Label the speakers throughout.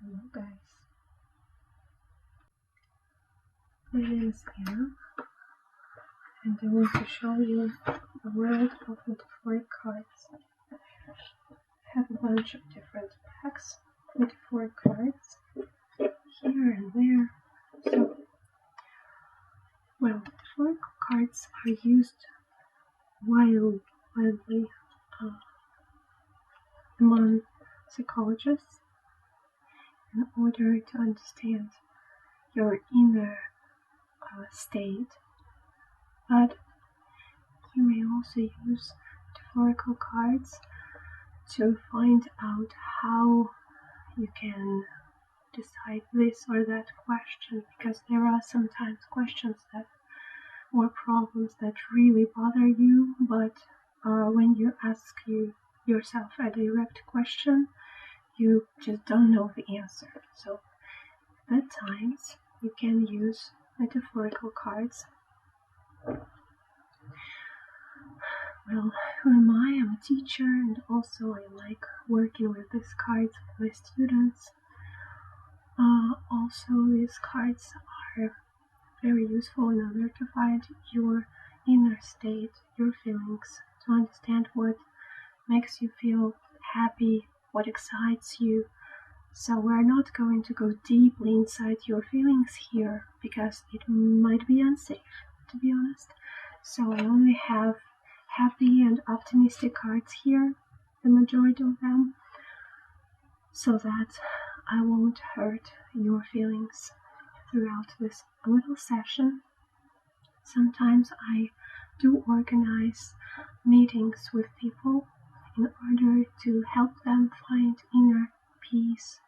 Speaker 1: Hello guys, my name is Anna and I want to show you the world of metaphoric cards. I have a bunch of different packs of metaphoric cards here and there. So, metaphorical cards are used widely among psychologists in order to understand your inner state, but you may also use metaphorical cards to find out how you can decide this or that question, because there are sometimes questions that or problems that really bother you, but when you ask yourself a direct question, you just don't know the answer. So at times you can use metaphorical cards. Well, who am I? I'm a teacher, and also I like working with these cards with my students. Also, these cards are very useful in order to find your inner state, your feelings, to understand what makes you feel happy, what excites you. So we're not going to go deeply inside your feelings here, because it might be unsafe, to be honest. So I only have happy and optimistic cards here, the majority of them, so that I won't hurt your feelings throughout this little session. Sometimes I do organize meetings with people in order to help them find inner peace,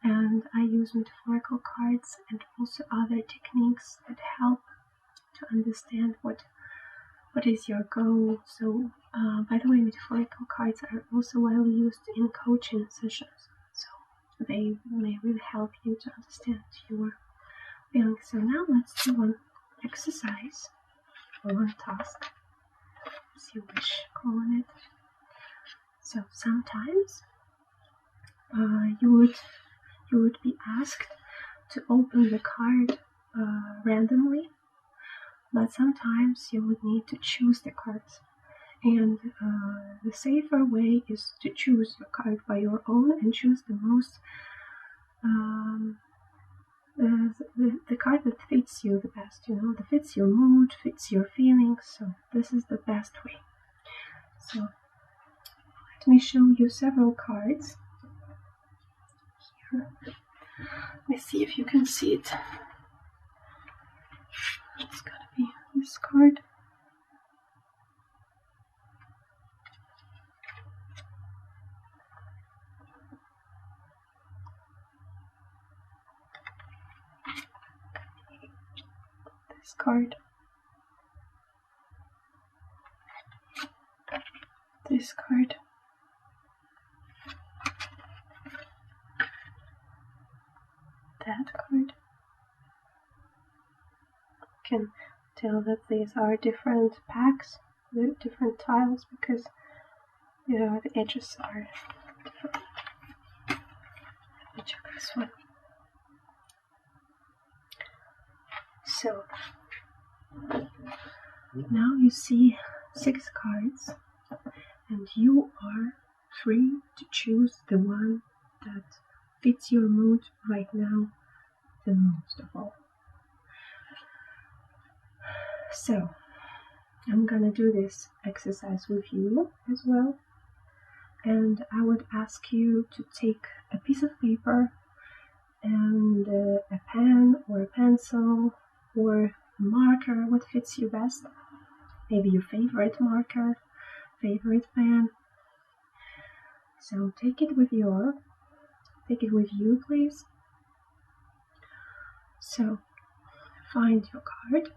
Speaker 1: and I use metaphorical cards and also other techniques that help to understand what is your goal. So by the way, metaphorical cards are also well used in coaching sessions, so they may really help you to understand your feelings. So now let's do one exercise or one task, as you wish calling it. So sometimes you would be asked to open the card randomly, but sometimes you would need to choose the cards. And the safer way is to choose your card by your own and choose the most the card that fits you the best, that fits your mood, fits your feelings. So this is the best way. So let me show you several cards here. Let me see if you can see it. It's gonna be this card. This card. This card. That card. You can tell that these are different packs, different tiles, because the edges are different. Let me check this one. So now you see 6 cards, and you are free to choose the one that fits your mood right now the most of all. So I'm gonna do this exercise with you as well, and I would ask you to take a piece of paper and a pen or a pencil or a marker, what fits you best. Maybe your favorite marker, favorite pen. So take it with you, please. So find your card.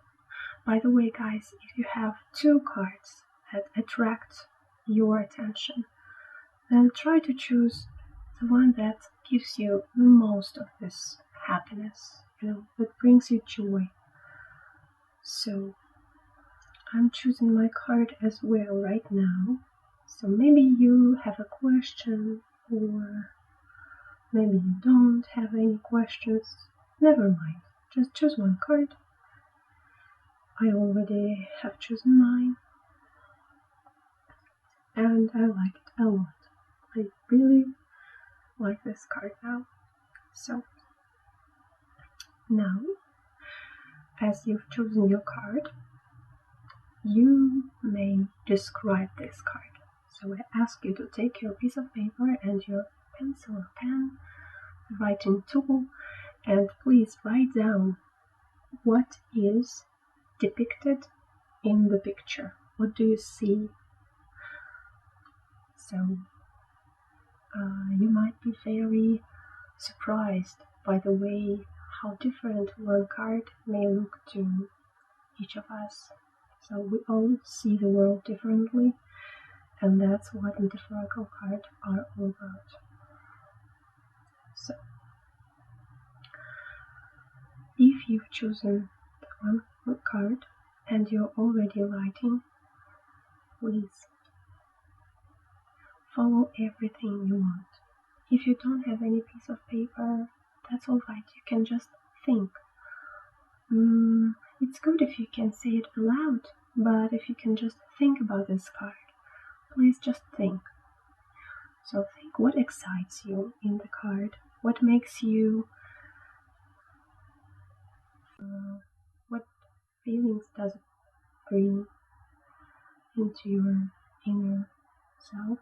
Speaker 1: By the way, guys, if you have 2 cards that attract your attention, then try to choose the one that gives you the most of this happiness, that brings you joy. So I'm choosing my card as well right now. So maybe you have a question or maybe you don't have any questions. Never mind, just choose one card. I already have chosen mine, and I like it a lot. I really like this card now. So, now, as you've chosen your card, you may describe this card. So I ask you to take your piece of paper and your pencil or pen, writing tool, and please write down what is depicted in the picture. What do you see? So you might be very surprised by the way how different one card may look to each of us. So we all see the world differently, and that's what metaphorical cards are all about. So, if you've chosen the one card and you're already writing, please follow everything you want. If you don't have any piece of paper, that's alright, you can just think. It's good if you can say it aloud, but if you can just think about this card, please just think. So think what excites you in the card, what makes you, what feelings does it bring into your inner self.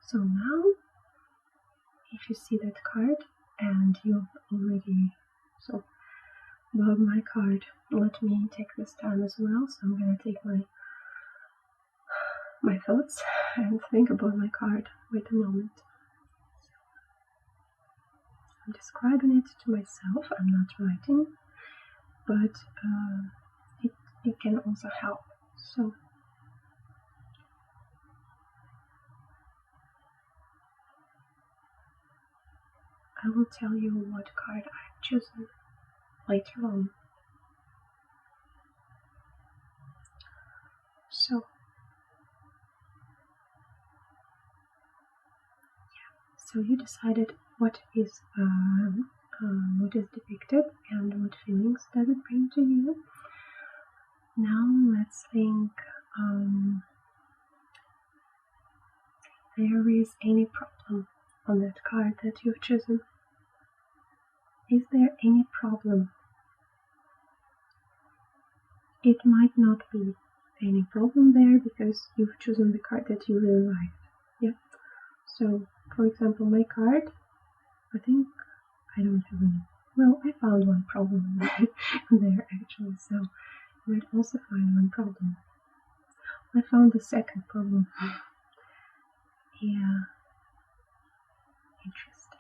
Speaker 1: So now, if you see that card and you've already, so about my card, let me take this time as well. So I'm gonna take my thoughts and think about my card. Wait a moment. I'm describing it to myself. I'm not writing, but it can also help. So I will tell you what card I've chosen later on. So you decided what is depicted and what feelings does it bring to you. Now let's think. There is any problem on that card that you've chosen? Is there any problem? It might not be any problem there because you've chosen the card that you really like. Yeah. So, for example, my card, I think I don't have any. Well, I found one problem there actually, so you might also find one problem. I found the second problem. Yeah. Interesting.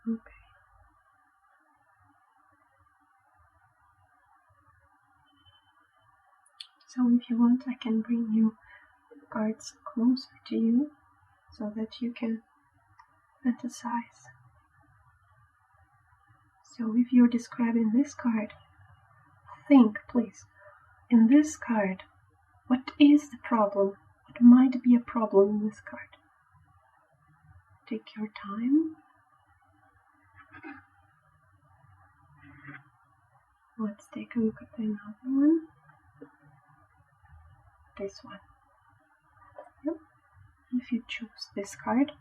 Speaker 1: Okay. So if you want, I can bring you the cards closer to you so that you can fantasize. So if you're describing this card, think, please, in this card, what is the problem? What might be a problem in this card? Take your time. Let's take a look at another one. This one. Yep. If you choose this card,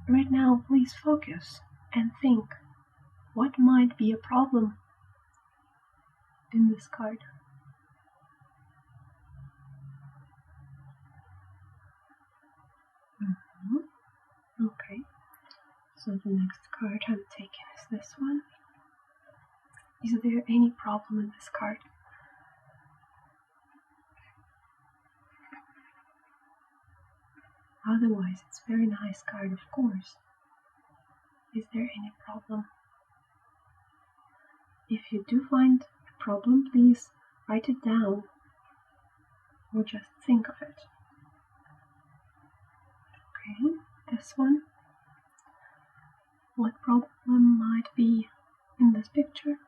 Speaker 1: right now please focus and think what might be a problem in this card. Okay, so the next card I'm taking is this one. Is there any problem in this card? Otherwise, it's a very nice card, of course. Is there any problem? If you do find a problem, please write it down or just think of it. Okay, this one. What problem might be in this picture?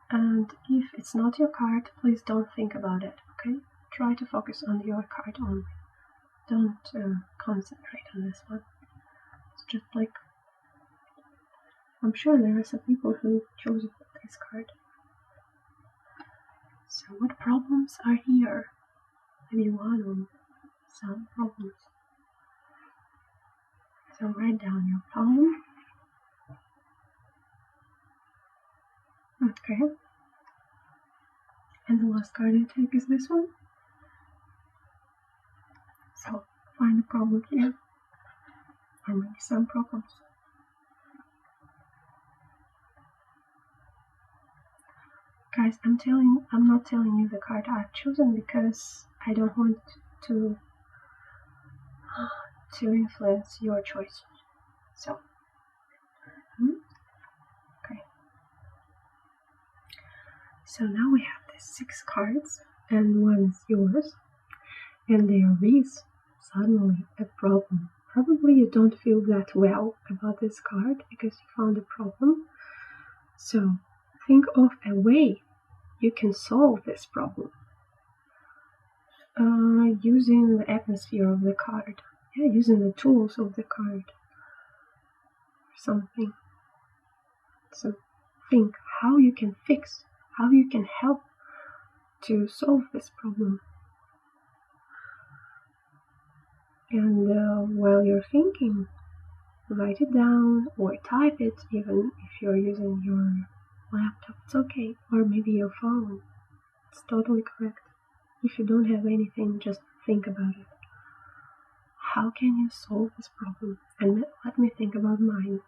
Speaker 1: And if it's not your card, please don't think about it. Okay, try to focus on your card only. Don't concentrate on this one. It's just like, I'm sure there are some people who chose this card. So what problems are here? Maybe one or some problems. So write down your problem. Okay. And the last card I take is this one. So find a problem here. Or maybe some problems. Guys, I'm not telling you the card I've chosen because I don't want to influence your choice. So, okay. So now we have these 6 cards, and one's yours, and there is suddenly a problem. Probably you don't feel that well about this card because you found a problem. So think of a way you can solve this problem using the atmosphere of the card. Yeah, using the tools of the card or something. So think how you can fix, how you can help to solve this problem. And while you're thinking, write it down or type it, even if you're using your laptop, it's okay, or maybe your phone. It's totally correct. If you don't have anything, just think about it. How can you solve this problem? And let me think about mine.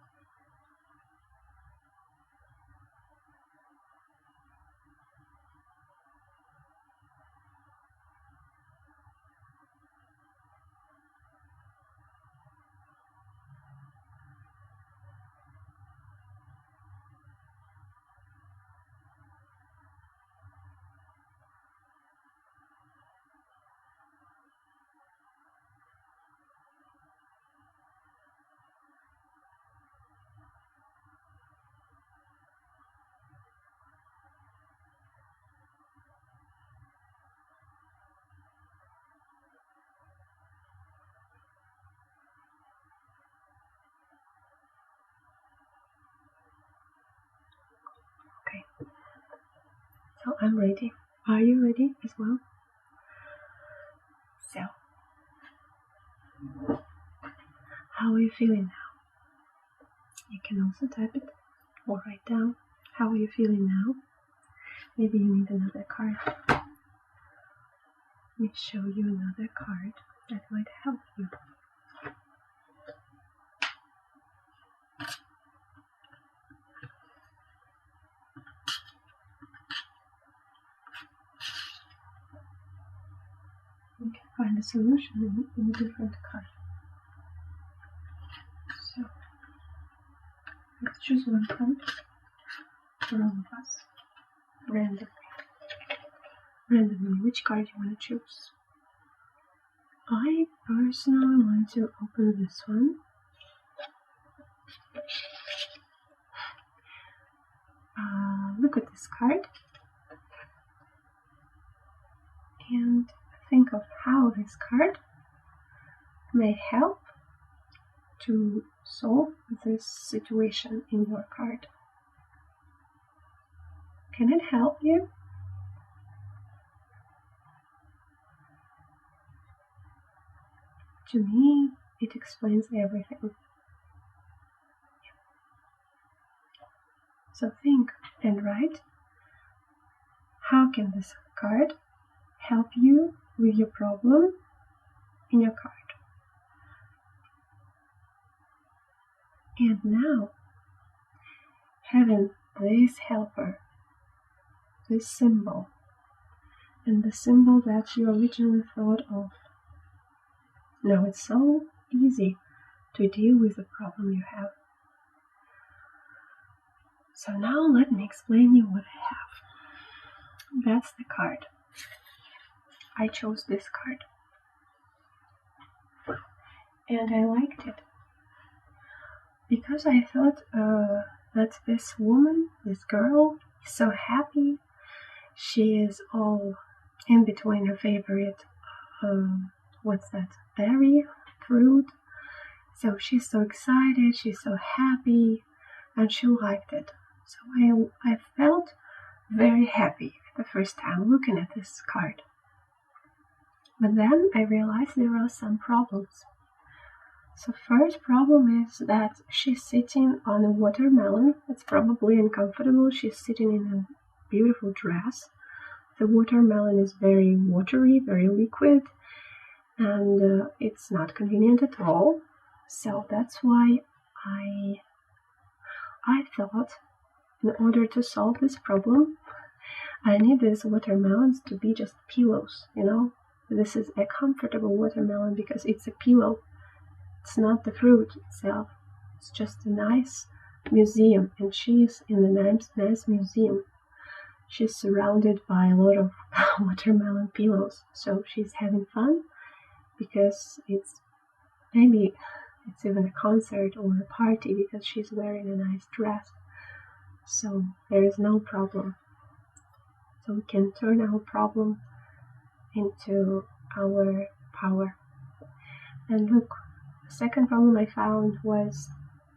Speaker 1: Okay, so I'm ready. Are you ready as well? So, how are you feeling now? You can also type it or write down. How are you feeling now? Maybe you need another card. Let me show you another card that might help you. You can find a solution in a different card. So, let's choose one card for all of us, randomly. Which card you want to choose? I personally want to open this one. Look at this card and think of how this card may help to solve this situation in your card. Can it help you? To me, it explains everything. So think and write, how can this card help you with your problem in your card? And now, having this helper, this symbol, and the symbol that you originally thought of, now it's so easy to deal with the problem you have. So now let me explain you what I have. That's the card. I chose this card. And I liked it. Because I thought that this woman, this girl, is so happy. She is all in between her favorite, berry, fruit. So she's so excited, she's so happy, and she liked it. So I felt very happy the first time looking at this card. But then I realized there are some problems. So first problem is that she's sitting on a watermelon. It's probably uncomfortable. She's sitting in a beautiful dress. The watermelon is very watery, very liquid, and it's not convenient at all. So that's why I thought, in order to solve this problem, I need these watermelons to be just pillows, This is a comfortable watermelon because it's a pillow. It's not the fruit itself. It's just a nice museum, and she's in the nice museum. She's surrounded by a lot of watermelon pillows, so she's having fun because maybe it's even a concert or a party because she's wearing a nice dress. So there is no problem. So we can turn our problem into our power. And look, the second problem I found was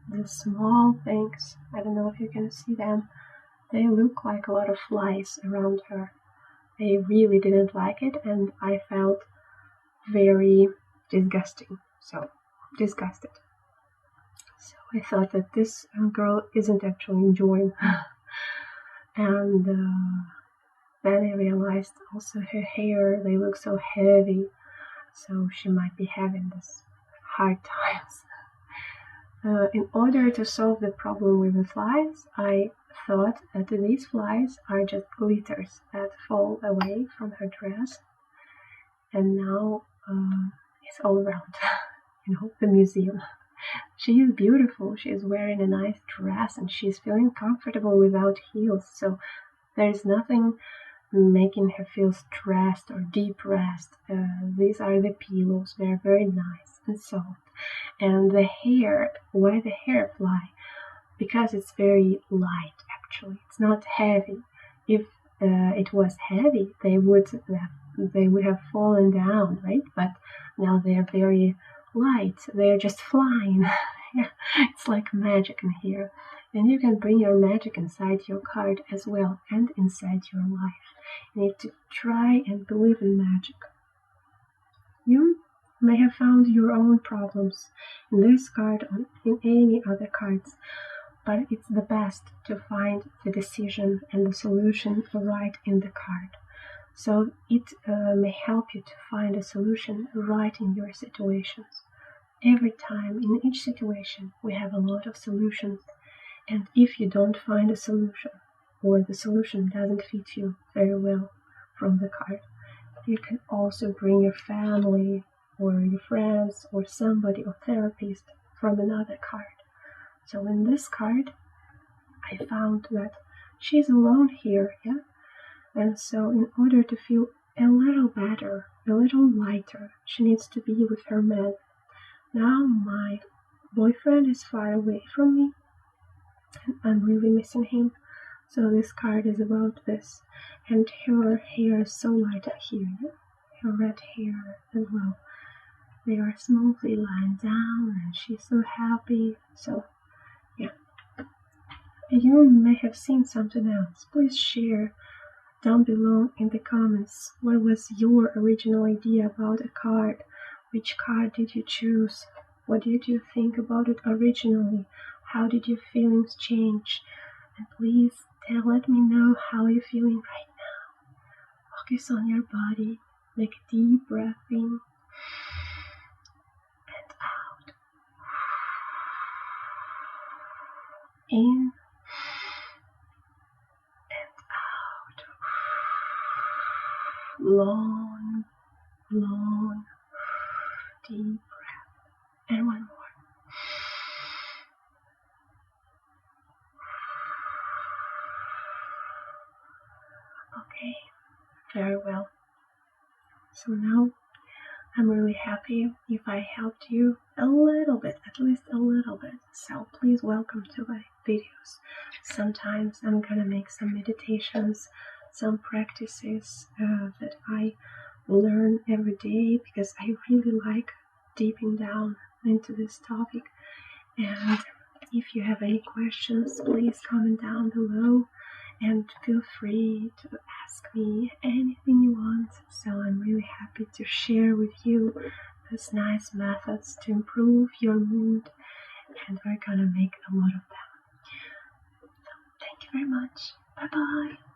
Speaker 1: the small things. I don't know if you can see them. They look like a lot of flies around her. I really didn't like it, and I felt very disgusted. So I thought that this girl isn't actually enjoying. And then I realized also her hair, they look so heavy, so she might be having this hard times. In order to solve the problem with the flies, I thought that these flies are just glitters that fall away from her dress, and now it's all around, the museum. She is beautiful, she is wearing a nice dress, and she's feeling comfortable without heels, so there's nothing making her feel stressed or depressed. These are the pillows, they're very nice and soft. And the hair, why the hair fly? Because it's very light, actually. It's not heavy. If it was heavy, they would have fallen down, right? But now they're very light. They're just flying. It's like magic in here. And you can bring your magic inside your card as well, and inside your life. You need to try and believe in magic. You may have found your own problems in this card or in any other cards, but it's the best to find the decision and the solution right in the card. So it may help you to find a solution right in your situations. Every time, in each situation, we have a lot of solutions. And if you don't find a solution, or the solution doesn't fit you very well from the card, you can also bring your family or your friends or somebody or therapist from another card. So in this card, I found that she's alone here, And so in order to feel a little better, a little lighter, she needs to be with her man. Now my boyfriend is far away from me, and I'm really missing him. So this card is about this. And her hair is so light here, her red hair as well. They are smoothly lying down, and she's so happy. So, you may have seen something else. Please share down below in the comments what was your original idea about a card. Which card did you choose? What did you think about it originally? How did your feelings change? And please let me know how you're feeling right now. Focus on your body. Make a deep breath in and out. In and out. Long, deep breath. And one more. Okay, very well. So now I'm really happy if I helped you a little bit, at least a little bit. So please welcome to my videos. Sometimes I'm gonna make some meditations, some practices that I learn every day because I really like deeping down into this topic. And if you have any questions, please comment down below and feel free to ask me anything you want. So I'm really happy to share with you these nice methods to improve your mood, and we're gonna make a lot of them. So thank you very much. Bye bye.